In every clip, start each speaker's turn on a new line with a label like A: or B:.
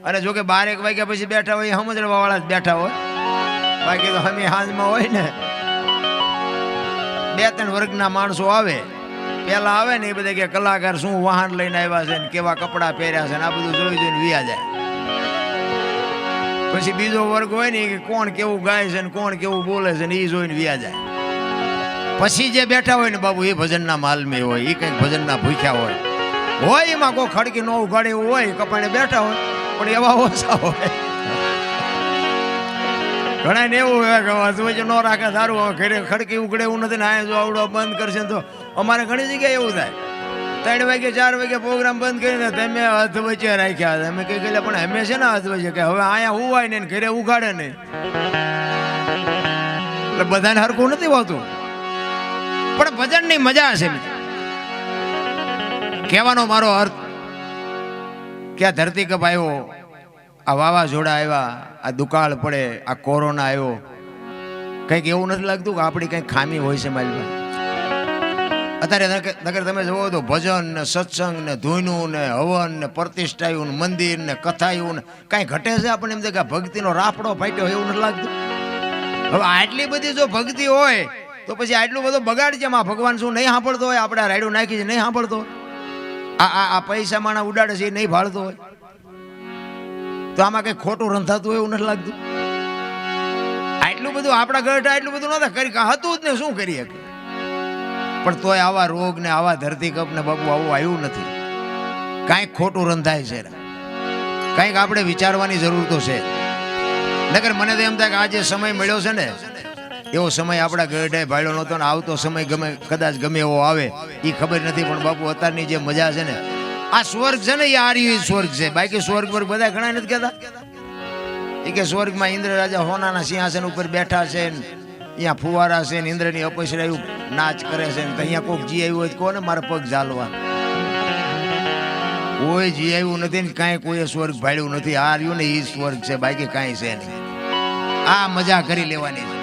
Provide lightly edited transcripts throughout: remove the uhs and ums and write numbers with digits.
A: અને જો કે 12 વાગ્યા પછી બેઠા હોય સમજવા વાળા જ બેઠા હોય, બાકી તો અમે હાંજમાં હોય ને 2-3 વર્ગના માણસો આવે. પેલા આવે ને એ બધા કે કલાકાર શું વાહન લઈને આવ્યા છે ને કેવા કપડા પહેર્યા છે ને આ બધું જોઈ જોઈને વિયા જાય. પછી બીજો વર્ગ હોય ને કે કોણ કેવું ગાય છે ને કોણ કેવું બોલે છે ને એ જોઈને વિયા જાય. પછી જે બેઠા હોય ને બાબુ એ ભજનના માલમી હોય, એ કંઈક ભજનના ભૂખ્યા હોય એમાં કોઈ ખડકી ન ઉગાડે એવું હોય, કપાણે બેઠા હોય પણ એવા ઓછા હોય. ઘણા ને એવું હોય કે વચ્ચે ન રાખે સારું હોય, ઘરે ખડકી ઉગડે એવું નથી ને આ જો આવડો બંધ કરશે તો અમારે ઘણી જગ્યાએ એવું થાય. 3 વાગે 4 વાગે પ્રોગ્રામ બંધ કરીને તમે હાથ વચ્ચે રાખ્યા. અમે કઈ ગયેલા પણ અમે છે ને હાથ વચ્ચે કે હવે અહીંયા ઉવાય ને ઘરે ઉગાડે નહીં, એટલે બધાને હરખું નથી હોતું. પણ ભજનની મજા છે. કહેવાનો મારો અર્થ કે આ ધરતી કપ આવ્યો, આ વાવાઝોડા આવ્યા, આ દુકાળ પડે, આ કોરોના આવ્યો, કંઈક એવું નથી લાગતું કે આપણી કંઈક ખામી હોય છે મારી? અત્યારે નગર તમે જોવો તો ભજન ને સત્સંગ ને ધૂનું ને હવન ને પ્રતિષ્ઠાયું ને મંદિર ને કથાયું ને કાંઈ ઘટે છે? આપણને એમ થાય કે ભક્તિનો રાફડો ફાટ્યો એવું નથી લાગતું? હવે આટલી બધી જો ભક્તિ હોય તો પછી આટલું બધું બગાડ છે. આ ભગવાન શું નહીં સાંભળતો હોય? આપણે રાયડું નાખી છે નહીં સાંભળતો હોય? આ પૈસા માણા ઉડાડે છે એ નહીં ભાળતો હોય? તો આમાં કઈ ખોટું રંધાતું હોય એવું નથી લાગતું? આટલું બધું આપણા ગઢ આટલું બધું નતા કરી હતું જ ને શું કરીએ? પણ તોય આવા રોગ ને આવા ધરતી કપ ને બાબુ આવું આવ્યું નથી. કાંઈક ખોટું રંધાય છે, કાંઈક આપણે વિચારવાની જરૂર તો છે. નકર મને તો એમ થાય કે આ જે સમય મળ્યો છે ને એવો સમય આપણા ગઢે ભાડ્યો નહોતો ને આવતો સમય કદાચ ગમે એવો આવે એ ખબર નથી. પણ બાપુ અત્યારની જે મજા છે ને આ સ્વર્ગ છે ને એ આર્ય સ્વર્ગ છે. બાકી સ્વર્ગ પર બધા ઘણા નથી કહેતા એ કે સ્વર્ગમાં ઇન્દ્ર રાજા હોનાના સિંહાસન ઉપર બેઠા છે, અહીંયા ફુવારા છે ને ઇન્દ્રની અપસરાયું નાચ કરે છે ને અહીંયા કોઈક જી આવ્યું હોય કોને મારા પગ ઝાલવા? કોઈ જી આવ્યું નથી ને કાંઈ કોઈએ સ્વર્ગ ભાડ્યું નથી. આ રહ્યું ને એ સ્વર્ગ છે, બાકી કાંઈ છે નહીં. આ મજા કરી લેવાની છે.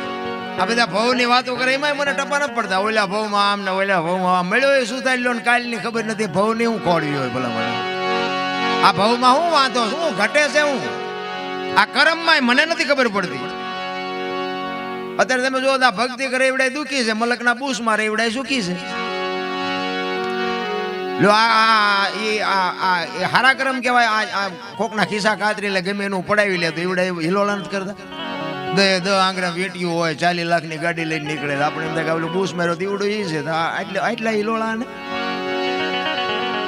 A: આ બધા ભવની વાતો કરે એમાં મને ટપા નથી પડતા. ઓલા ભવમાં આમ ને ઓલા ભવમાં આમ મળ્યો એ શું થાય લો ને કાલની ખબર નથી. ભવની હું ખોડવી હોય ભલા મને? આ ભવમાં હું વાંધો શું ઘટે છે? હું આ કર્મમાં મને નથી ખબર પડતી. અત્યારે તમે જો આ ભક્તિ કરે એવડાય દુખી છે, મલકના બૂસ મારે એવડાય સુખી છે. લો આ હારા કર્મ કહેવાય. આ કોકના ખિસ્સા કાતરી લે ગમે એનું પડાવી લે તો એવડાય હિલોળા નથી કરતા. 10 આંગળા વેટ્યું હોય 40 લાખની ગાડી લઈને નીકળે, આપણે એમ થાય કે ઓલું બૂસ માર્યો દીવડો એ છે આટલા હિલોળા ને.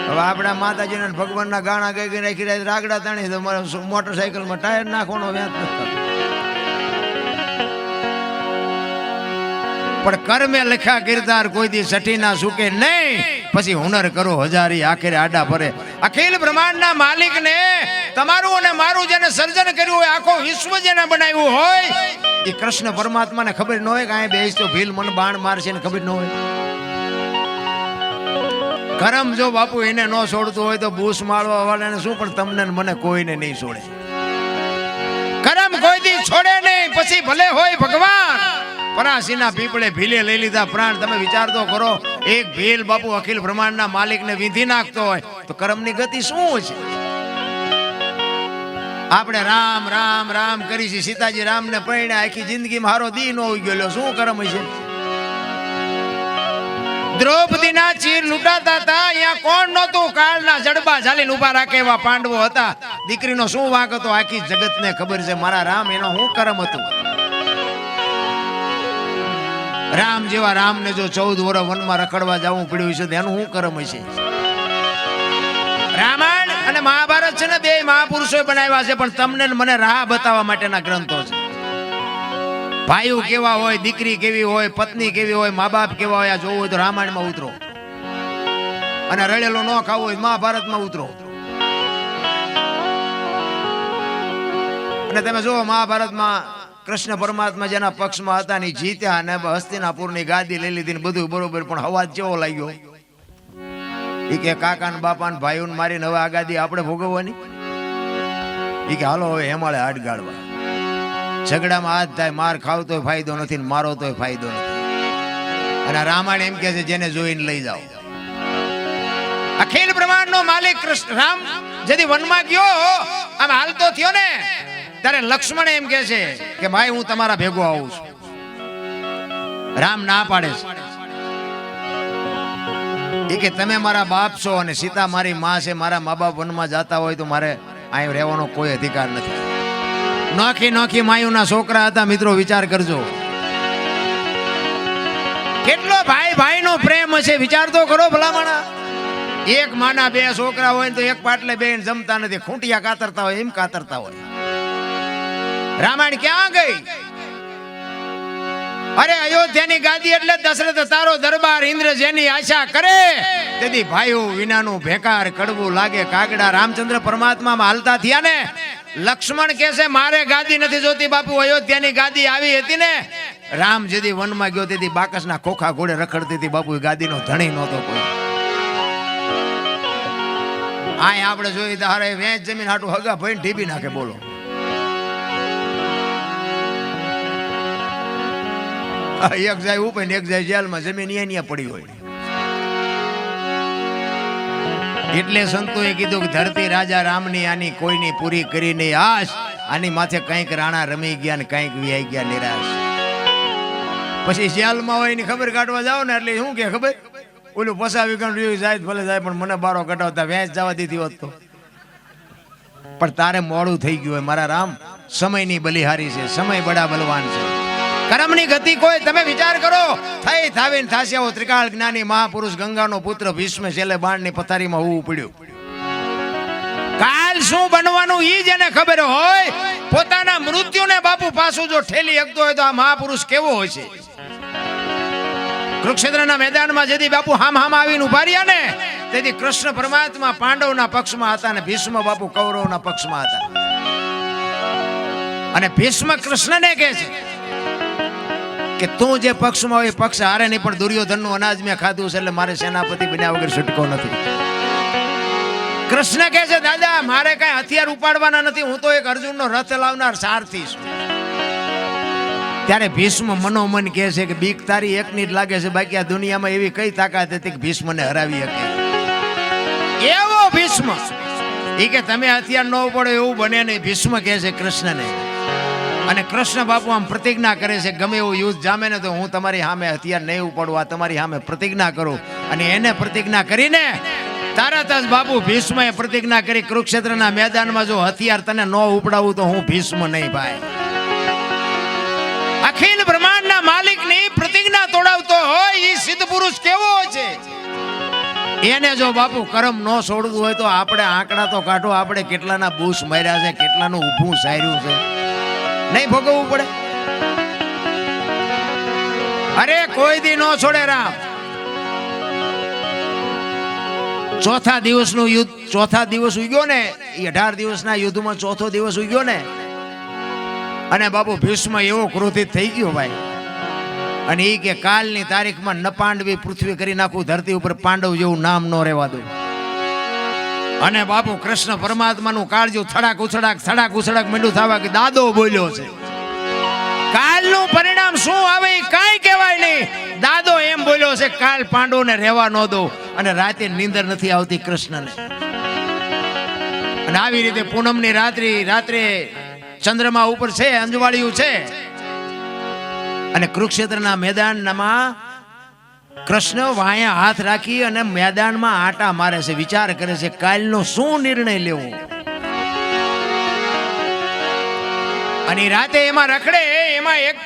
A: હવે આપણા માતાજીને ભગવાનના ગાણા ગઈ ગઈ નાખી રહ્યા રાગડા તાણી તો મોટરસાયકલમાં ટાયર નાખવાનો વ્યાજ નથી. પણ કર્મે લખ્યા કિરદાર કોઈ દી સઠી ના સુકે નહીં. પછી હુનર કરો હજારી આખરે આડા ફરે. અખિલ બ્રહ્માંડના માલિક ને તમારું અને મારું જેને સર્જન કર્યું હોય, આખો વિશ્વ જેને બનાવ્યું હોય, એ કૃષ્ણ પરમાત્માને ખબર ન હોય કે અહીંયા બેસ તો ભીલ મને બાણ મારશે ને ખબર ન હોય? કરમ જો બાપુ એને ન છોડતું હોય તો બૂસ મારવા વાળાને શું, પણ તમને મને કોઈને નહીં છોડે. કરમ કોઈ દી છોડે નહીં. પછી ભલે હોય ભગવાન પરાસીના પીપળે ભીલે લઈ લીધા પ્રાણ. તમે વિચાર તો કરો, એક ભીલ બાપુ અખિલ બ્રહ્માંડના માલિકને વિંધી નાખતો હોય તો કર્મની ગતિ શું છે? આપણે રામ રામ રામ કરી છે. સીતાજી રામને પરણ્યા, આખી જિંદગીમાં હારો દી નો ઉઈ ગયો, શું કર્મ છે? દ્રૌપદીના ચીર લૂંટાતા હતા, અહીંયા કોણ નહોતું? કાળના જડબા ઝાલીને ઉભા રાખે એવા પાંડવો હતા. દીકરીનો શું વાંક હતો? આખી જગતને ખબર છે. મારા રામ એનો શું કર્મ હતું? રામ જેવા રામને જો 14 વર્ષ વનમાં રખડવા જવું પડ્યું છે તો એનું શું કર્મ છે? રામાયણ અને મહાભારત છે ને બે મહાપુરુષોએ બનાવ્યા છે, પણ તમને મને રાહ બતાવવા માટેના ગ્રંથો છે. ભાઈઓ કેવા હોય, દીકરી કેવી હોય, પત્ની કેવી હોય, મા બાપ કેવા હોય, આ જોવું હોય તો રામાયણમાં ઉતરો. અને રળેલો ન ખાવું હોય મહાભારતમાં ઉતરો. અને તમે જુઓ મહાભારતમાં કૃષ્ણ પરમાત્મા જેના પક્ષમાં હતા ને જીત્યા અને હસ્તિનાપુરની ગાદી લઈ લીધી ને બધું બરોબર, પણ હવાજ કેવો લાગ્યો? એ કે કાકા ને બાપા ને ભાઈઓ ને મારીને હવે આ ગાદી આપણે ભોગવવાની. એ કે હાલો હવે હેમાળે હાડ ગાળવા. ઝઘડામાં હાથ થાય, માર ખાવ તોય ફાયદો નથી ને મારો તોય ફાયદો નથી. અને રામાયણ એમ કે છે જેને જોઈને લઈ જાઓ. અખિલ બ્રહ્માંડ નો માલિક કૃષ્ણ રામ જદી વનમાં ગયો આમ હાલતો થયો ને ત્યારે લક્ષ્મણ એમ કહે છે કે ભાઈ હું તમારા ભેગો આવું છું. રામ ના પાડે છે કે તમે મારા બાપ છો અને સીતા મારી માં છે, મારા મા બાપ વનમાં જતા હોય તો મારે અહીં રહેવાનો કોઈ અધિકાર નથી. નોખી નોખી માયુના છોકરા હતા મિત્રો, વિચાર કરજો કેટલો ભાઈ ભાઈ નો પ્રેમ હશે, વિચાર તો કરો ભલામણા. એક માના બે છોકરા હોય તો એક પાટલે બેન જમતા નથી, ખૂંટિયા કાતરતા હોય એમ કાતરતા હોય. રામાયણ ક્યાં ગઈ? અરે અયોધ્યાની ગાદી એટલે દશરથ તારો દરબાર, ઇન્દ્ર જેની આશા કરે તેથી ભાઈઓ વિનાનું ભેકાર કડવું લાગે કાગડા. રામચંદ્ર પરમાત્મા હાલતા થયા ને લક્ષ્મણ કહે છે મારે ગાદી નથી જોતી બાપુ, અયોધ્યાની ગાદી આવી હતી ને રામ જેથી વનમાં ગયો તેથી બાકસના ખોખા ઘોડે રખડતી હતી બાપુ, ગાદીનો ધણી નહોતો કોઈ. આ આપણે જોઈ તારે વેચ જમીન હાટું હગા ભાઈ ઢીબી નાખે. બોલો એક જાય ઉપર ને એક જાય જેલમાં, જમીન અહીંયા પડી હોય. એટલે સંતોએ કીધું કે ધરતી રાજા રામની આની કોઈની પૂરી કરી નહીં આશ, આની માથે કંઈક રાણા રમી ગયા ને કંઈક વિયાઈ ગયા નિરાશ. પછી જેલમાં હોય એની ખબર કાઢવા જાવ ને એટલે શું કે ખબર, ઓલું પસાવી ગણ જાય ભલે જાય પણ મને બારો કટાવતા વેચ જવા દીધી હોત તો. પણ તારે મોડું થઈ ગયું હોય મારા રામ, સમયની બલિહારી છે, સમય બડા બલવાન છે. કર્મની ગતિ કોઈ તમે વિચાર કરો, થઈ થાવીને થાસ્યાઓ ત્રિકાળ જ્ઞાની મહાપુરુષ ગંગાનો પુત્ર ભીષ્મ છેલ્લે બાણની પથારીમાં હોવું પડ્યું. કાલ શું બનવાનું ઈ જેને ખબર હોય, પોતાના મૃત્યુને બાપુ પાછું જો ઠેલી શકતો હોય તો આ મહાપુરુષ કેવો હોય છે. કુરુક્ષેત્રના મેદાનમાં જેથી બાપુ હામ હામ આવીને ઉભા રહ્યા ને તેથી કૃષ્ણ પરમાત્મા પાંડવના પક્ષમાં હતા અને ભીષ્મ બાપુ કૌરવના પક્ષમાં હતા. અને ભીષ્મ કૃષ્ણને કહે છે કે તું જે પક્ષમાં હોય પક્ષ હારે નહીં, પણ દુર્યોધનનું અનાજ મેં ખાધું છે એટલે મારે સેનાપતિ બન્યા વગર છૂટકો નથી. કૃષ્ણ કહે છે દાદા મારે કઈ હથિયાર ઉપાડવાના નથી, હું તો એક અર્જુનનો રથ લાવનાર સારથી છું. ત્યારે ભીષ્મ મનોમન કહે છે કે બીક તારી એકની જ લાગે છે, બાકી આ દુનિયામાં એવી કઈ તાકાત હતી કે ભીષ્મને હરાવી શકે. એવો ભીષ્મ એ કે તમે હથિયાર ન ઉપાડો એવું બને નહીં, ભીષ્મ કહે છે કૃષ્ણને. અને કૃષ્ણ બાપુ આમ પ્રતિજ્ઞા કરે છે ગમે એવું યુદ્ધ જામે ને તો હું તમારી સામે હથિયાર નહીં ઉપાડું, આ તમારી સામે પ્રતિજ્ઞા કરું. અને એને પ્રતિજ્ઞા કરીને તરત જ બાપુ ભીષ્મએ પ્રતિજ્ઞા કરી કુરુક્ષેત્રના મેદાનમાં જો હથિયાર તને ન ઉપડાવું તો હું ભીષ્મ નહીં ભાઈ. અખિલ બ્રહ્માંડના માલિકની પ્રતિજ્ઞા તોડાવતો હોય એ સિદ્ધ પુરુષ કેવો હોય છે. એને જો બાપુ કરમ ન છોડવું હોય તો આપણે આંકડા તો કાઢો, આપણે કેટલાના બૂસ માર્યા છે, કેટલાનું ઊભું સાર્યું છે, નહીં ભોગવવું પડે? અરે કોઈ દી ન છોડે રામ. ચોથા દિવસનું યુદ્ધ, ચોથા દિવસ ઉગ્યો ને એ 18 દિવસના યુદ્ધમાં ચોથો દિવસ ઉગ્યો ને અને બાપુ ભીષ્મ એવો ક્રોધિત થઈ ગયો ભાઈ. અને એ કે કાલની તારીખમાં ન પાંડવી પૃથ્વી કરી નાખું, ધરતી ઉપર પાંડવ જેવું નામ ન રહેવા દઉં. અને બાપુ કૃષ્ણ પરમાત્માનું કાળજું થડાક ઉછડાક મીંડું થવા કે દાદો બોલ્યો છે. કાલનું પરિણામ શું આવે એ કાંઈ કહેવાય નહીં. દાદો એમ બોલ્યો છે કાલ પાંડવોને રહેવા ન દો. અને રાતે નીંદર નથી આવતી કૃષ્ણને. અને આવી રીતે પૂનમની રાત્રે ચંદ્રમા ઉપર છે, અંજવાળિયું છે. અને કુરુક્ષેત્રના મેદાનમાં કૃષ્ણ વાયા હાથ રાખી અને મેદાનમાં આટા મારે છે, વિચાર કરે છે કાલનો શું નિર્ણય લેવો. અને રાતે એમાં રખડે, એમાં એક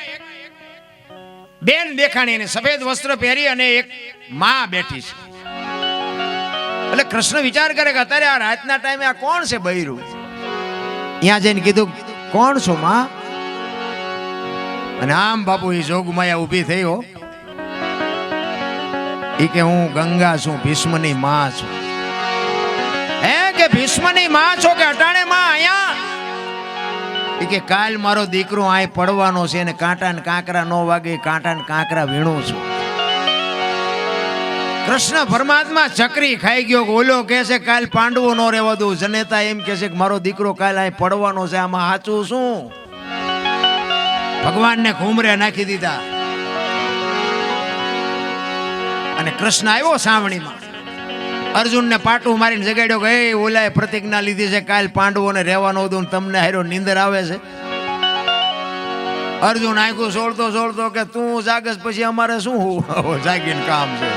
A: બેન દેખાણી, એને સફેદ વસ્ત્ર પહેરી અને એક માં બેઠી છે. એટલે કૃષ્ણ વિચાર કરે કે અત્યારે આ રાતના ટાઈમે આ કોણ છે બૈરું. ત્યાં જઈને કીધું કોણ છો માં? અને આમ બાપુ એ જોગમાયા ઊભી થઈ હો. એ કે હું ગંગા છું, ભીષ્મની માં છું. હે કે ભીષ્મની માં છો કે અટાણે માં અહીંયા? એ કે કાલ મારો દીકરો આય પડવાનો છે અને કાંટા ને કાંકરા નો વાગે, કાંટા ને કાંકરા વીણું છું. કૃષ્ણ પરમાત્મા ચકરી ખાઈ ગયો. ઓલો કે છે કાલ પાંડવો નો રહેવા દઉં, જનેતા એમ કે છે કે મારો દીકરો કાલ આય પડવાનો છે. આમાં સાચું શું? ભગવાનને ઘૂમરે નાખી દીધા. અને કૃષ્ણ આવ્યો સાવણીમાં અર્જુનને પાટું મારીને જગાડ્યો કે એ ઓલાએ પ્રતિજ્ઞા લીધી છે કાલ પાંડવોને રહેવાનું હતું, તમને હારો નીંદર આવે છે. અર્જુન આંખું સોળતો કે તું જાગસ પછી અમારે શું જાગીને કામ છે.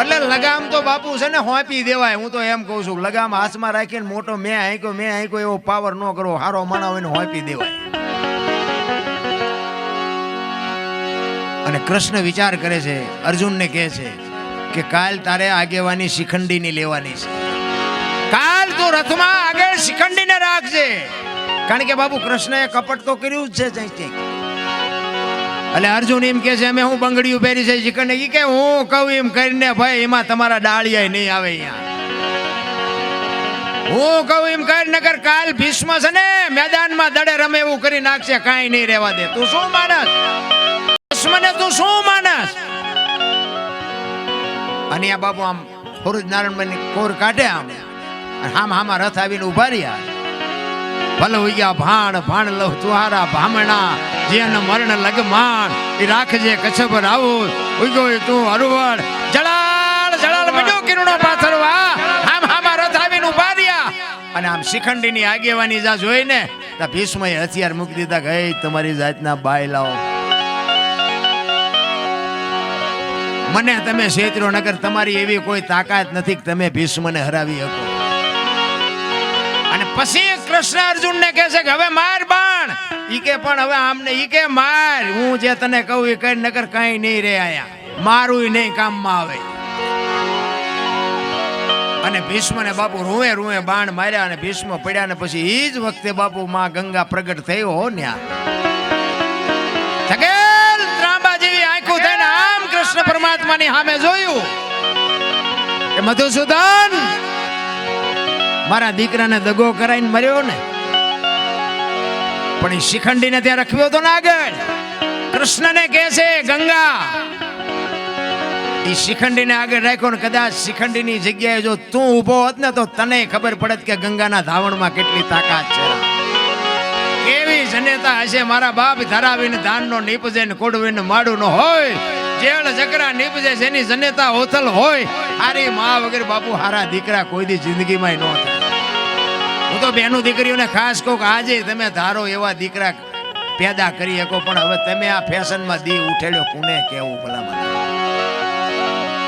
A: એટલે લગામ તો બાપુ છે ને હોંપી દેવાય. હું તો એમ કહું છું, લગામ હાથમાં રાખીને મોટો મેં આંક્યો એવો પાવર ન કરો. હારો માણા હોય ને હોંપી દેવાય. અને કૃષ્ણ વિચાર કરે છે, અર્જુનને કહે છે કે કાલ તારે આગેવાની શિખંડીની લેવાની છે. કાલ તું રથમાં આગળ શિખંડીને રાખજે. કારણ કે બાપુ કૃષ્ણએ કપટ તો કર્યું જ છે. એટલે અર્જુન એમ કે છે અમે હું બંગડીયું પહેરી છે શિખંડી. ઈ કે હું કહું એમ કરીને ભાઈ એમાં તમારા ડાળિયા નહીં આવે. અહીંયા હું કહું એમ કર નકર કાલ ભીષ્મ છે ને મેદાનમાં દડે રમે એવું કરી નાખશે. કાંઈ નહીં રહેવા દે. તું શું માનસ ભીષ્મને? તું શું માનસ? અને આ બાપુ આમ ફોરજ નારાયણ કોર કાઢે આમ હામાં રથ આવીને ઉભા રહ્યા. ભલે હોઈ ગયા ભાણ લવ તુહારા ભામણા જેન મરણ લગમાન એ રાખજે કચ્છ પર આવું ઉગ્યો તું હરવડ જળાળ બીજો કિરણો પાથરવા હામાં રથ આવીને ઉભા રહ્યા. અને આમ શિખંડીની આગેવાની જા જોઈને તા ભીષ્મએ હથિયાર મૂકી દીધા કે તમારી જાતના બાય લાવો. મને તમે છેતરો નગર તમારી એવી કોઈ તાકાત નથી કે તમે ભીષ્મને હરાવી શકો. અને પછી કૃષ્ણ અર્જુનને કહે છે કે હવે માર બાણ. ઈ કે પણ હવે આમને ઈ કે માર. હું જે તને કહું એ કઈ નગર કઈ નહીં રે આયા. મારું નહીં કામમાં આવે. અને ભીષ્મને બાપુ રૂએ બાણ માર્યા અને ભીષ્મ પડ્યા. ને પછી ઈ જ વખતે બાપુ માં ગંગા પ્રગટ થયો હો ન્યા. થકેલ ત્રાંબા જેવી આંખો થઈને આમ કૃષ્ણ પરમાત્માની સામે જોયું કે મધુસૂદન મારા દીકરાને દગો કરાઈને મર્યો ને, પણ એ શિખંડીને ત્યાં રખવ્યો તો ને આગળ. કૃષ્ણને કહે છે ગંગા એ શિખંડીને આગળ રાખ્યો ને કદાચ શિખંડીની જગ્યાએ જો તું ઊભો હોત ને તો તને ખબર પડત કે ગંગાના ધાવણમાં કેટલી તાકાત છે. કેવી જનેતા હશે. મારા બાપ ધરાવીને ધાનનો નીપજે ને કોડવીને માડું ન હોય. જેળ જકરા નીપજે જેની જનેતા હોથલ હોય. હારી માં વગર બાપુ હારા દીકરા કોઈ દી જિંદગીમાં ન થાય. હું તો બેનું દીકરીઓને ખાસ કહું કે આજે તમે ધારો એવા દીકરા પેદા કરી શકો, પણ હવે તમે આ ફેશનમાં દી ઉઠેડ્યો કોને કેવું ભલામાં.